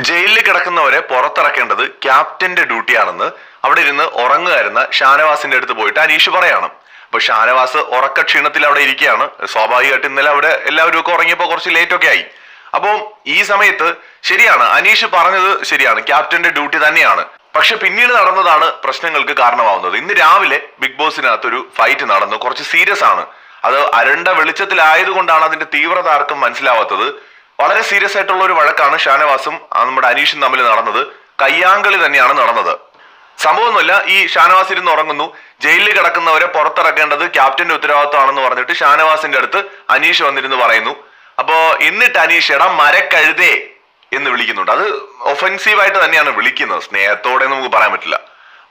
ജയിലിൽ കിടക്കുന്നവരെ പുറത്തിറക്കേണ്ടത് ക്യാപ്റ്റന്റെ ഡ്യൂട്ടിയാണെന്ന് അവിടെ ഇരുന്ന് ഉറങ്ങുകയായിരുന്ന ഷാനവാസിന്റെ അടുത്ത് പോയിട്ട് അനീഷ് പറയാണ്. അപ്പൊ ഷാനവാസ് ഉറക്ക ക്ഷീണത്തിൽ അവിടെ ഇരിക്കുകയാണ്. സ്വാഭാവികമായിട്ട് ഇന്നലെ അവിടെ എല്ലാവരും ഒക്കെ ഉറങ്ങിയപ്പോൾ കുറച്ച് ലേറ്റ് ഒക്കെ ആയി. അപ്പോൾ ഈ സമയത്ത് ശരിയാണ്, അനീഷ് പറഞ്ഞത് ശരിയാണ്, ക്യാപ്റ്റന്റെ ഡ്യൂട്ടി തന്നെയാണ്. പക്ഷെ പിന്നീട് നടന്നതാണ് പ്രശ്നങ്ങൾക്ക് കാരണമാവുന്നത്. ഇന്ന് രാവിലെ ബിഗ് ബോസിനകത്തൊരു ഫൈറ്റ് നടന്നു. കുറച്ച് സീരിയസ് ആണ്. അത് അരണ്ട വെളിച്ചത്തിലായതുകൊണ്ടാണ് അതിന്റെ തീവ്രത ആർക്കും മനസ്സിലാവാത്തത്. വളരെ സീരിയസ് ആയിട്ടുള്ള ഒരു വഴക്കാണ് ഷാനവാസും നമ്മുടെ അനീഷും തമ്മിൽ നടന്നത്. കയ്യാങ്കളി തന്നെയാണ് നടന്നത്. സംഭവമൊന്നുമില്ല. ഈ ഷാനവാസ് ഇരുന്ന് ഉറങ്ങുന്നു. ജയിലിൽ കിടക്കുന്നവരെ പുറത്തിറക്കേണ്ടത് ക്യാപ്റ്റന്റെ ഉത്തരവാദിത്വമാണെന്ന് പറഞ്ഞിട്ട് ഷാനവാസിന്റെ അടുത്ത് അനീഷ് വന്നിരുന്ന് പറയുന്നു. അപ്പോ എന്നിട്ട് അനീഷ് എടാ മരക്കഴുതേ എന്ന് വിളിക്കുന്നുണ്ട്. അത് ഒഫൻസീവായിട്ട് തന്നെയാണ് വിളിക്കുന്നത്, സ്നേഹത്തോടെ നമുക്ക് പറയാൻ പറ്റില്ല.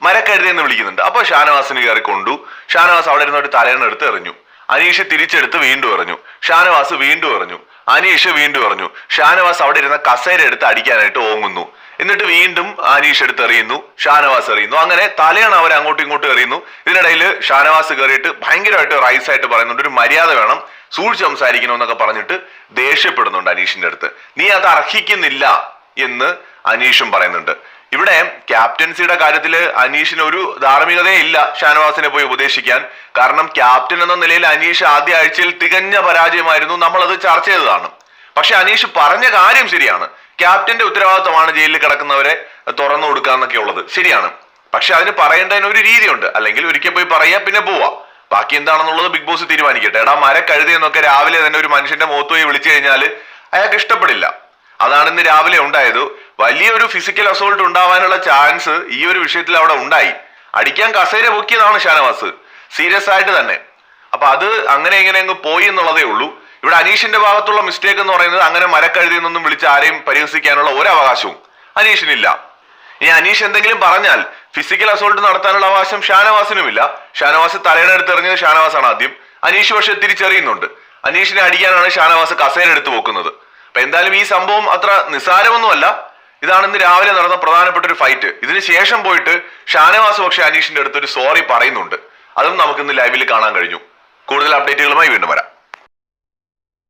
മരക്കഴുതേ എന്ന് വിളിക്കുന്നുണ്ട്. അപ്പൊ ഷാനവാസിന് കയറി കൊണ്ടു. ഷാനവാസ് അവിടെ ഇരുന്നൊരു തലേണെടുത്ത് എറിഞ്ഞു. അനീഷ് തിരിച്ചെടുത്ത് വീണ്ടും എറിഞ്ഞു. ഷാനവാസ് വീണ്ടും എറിഞ്ഞു. അനീഷ് വീണ്ടും എറിഞ്ഞു. ഷാനവാസ് അവിടെ ഇരുന്ന കസേര എടുത്ത് അടിക്കാനായിട്ട് ഓങ്ങുന്നു. എന്നിട്ട് വീണ്ടും അനീഷ് എടുത്ത് എറിയുന്നു. ഷാനവാസ് എറിയുന്നു. അങ്ങനെ തലയാണ് അവർ അങ്ങോട്ടും ഇങ്ങോട്ടും എറിയുന്നു. ഇതിനിടയിൽ ഷാനവാസ് കയറിയിട്ട് ഭയങ്കരമായിട്ട് റൈസ് ആയിട്ട് പറയുന്നുണ്ട്, ഒരു മര്യാദ വേണം, സൂക്ഷിച്ച് സംസാരിക്കണമെന്നൊക്കെ പറഞ്ഞിട്ട് ദേഷ്യപ്പെടുന്നുണ്ട് അനീഷിന്റെ അടുത്ത്. നീ അത് അർഹിക്കുന്നില്ല എന്ന് അനീഷും പറയുന്നുണ്ട്. ഇവിടെ ക്യാപ്റ്റൻസിയുടെ കാര്യത്തിൽ അനീഷിന് ഒരു ധാർമ്മികതയെ ഇല്ല ഷാനവാസിനെ പോയി ഉപദേശിക്കാൻ. കാരണം ക്യാപ്റ്റൻ എന്ന നിലയിൽ അനീഷ് ആദ്യ ആഴ്ചയിൽ തികഞ്ഞ പരാജയമായിരുന്നു. നമ്മളത് ചർച്ച ചെയ്തതാണ്. പക്ഷെ അനീഷ് പറഞ്ഞ കാര്യം ശരിയാണ്. ക്യാപ്റ്റന്റെ ഉത്തരവാദിത്തമാണ് ജയിലിൽ കിടക്കുന്നവരെ തുറന്നു കൊടുക്കുക എന്നൊക്കെ ഉള്ളത് ശരിയാണ്. പക്ഷെ അതിന് പറയേണ്ടതിന് ഒരു രീതിയുണ്ട്. അല്ലെങ്കിൽ ഒരിക്കൽ പോയി പറയാ പിന്നെ പോവാ. ബാക്കി എന്താണെന്നുള്ളത് ബിഗ് ബോസ് തീരുമാനിക്കട്ടെ. എടാ മരക്കഴുതയെന്നൊക്കെ രാവിലെ തന്നെ ഒരു മനുഷ്യന്റെ മുഖത്ത് പോയി വിളിച്ചു കഴിഞ്ഞാൽ അയാൾക്ക് ഇഷ്ടപ്പെടില്ല. അതാണ് ഇന്ന് രാവിലെ ഉണ്ടായത്. വലിയൊരു ഫിസിക്കൽ അസോൾട്ട് ഉണ്ടാവാനുള്ള ചാൻസ് ഈ ഒരു വിഷയത്തിൽ അവിടെ ഉണ്ടായി. അടിക്കാൻ കസേര പൊക്കിയതാണ് ഷാനവാസ്, സീരിയസ് ആയിട്ട് തന്നെ. അപ്പൊ അത് അങ്ങനെ ഇങ്ങനെ അങ്ങ് പോയി എന്നുള്ളതേ ഉള്ളൂ. ഇവിടെ അനീഷിന്റെ ഭാഗത്തുള്ള മിസ്റ്റേക്ക് എന്ന് പറയുന്നത് അങ്ങനെ മരക്കഴുതിയെന്നൊന്നും വിളിച്ച് ആരെയും പരിഹസിക്കാനുള്ള ഒരു അവകാശവും അനീഷിനില്ല. ഇനി അനീഷ് എന്തെങ്കിലും പറഞ്ഞാൽ ഫിസിക്കൽ അസോൾട്ട് നടത്താനുള്ള അവകാശം ഷാനവാസിനുമില്ല. ഷാനവാസ് തലേനെടുത്ത് എറിഞ്ഞത് ഷാനവാസാണ് ആദ്യം. അനീഷ് പക്ഷെ തിരിച്ചറിയുന്നുണ്ട്. അനീഷിനെ അടിക്കാനാണ് ഷാനവാസ് കസേര എടുത്ത് വെക്കുന്നത്. അപ്പൊ എന്തായാലും ഈ സംഭവം അത്ര നിസ്സാരമൊന്നുമല്ല. ഇതാണ് ഇന്ന് രാവിലെ നടന്ന പ്രധാനപ്പെട്ട ഒരു ഫൈറ്റ്. ഇതിന് ശേഷം പോയിട്ട് ഷാനവാസ് പക്ഷെ അനീഷിന്റെ അടുത്ത് ഒരു സോറി പറയുന്നുണ്ട്. അതും നമുക്ക് ഇന്ന് ലൈവിൽ കാണാൻ കഴിഞ്ഞു. കൂടുതൽ അപ്ഡേറ്റുകളുമായി വീണ്ടും വരാം.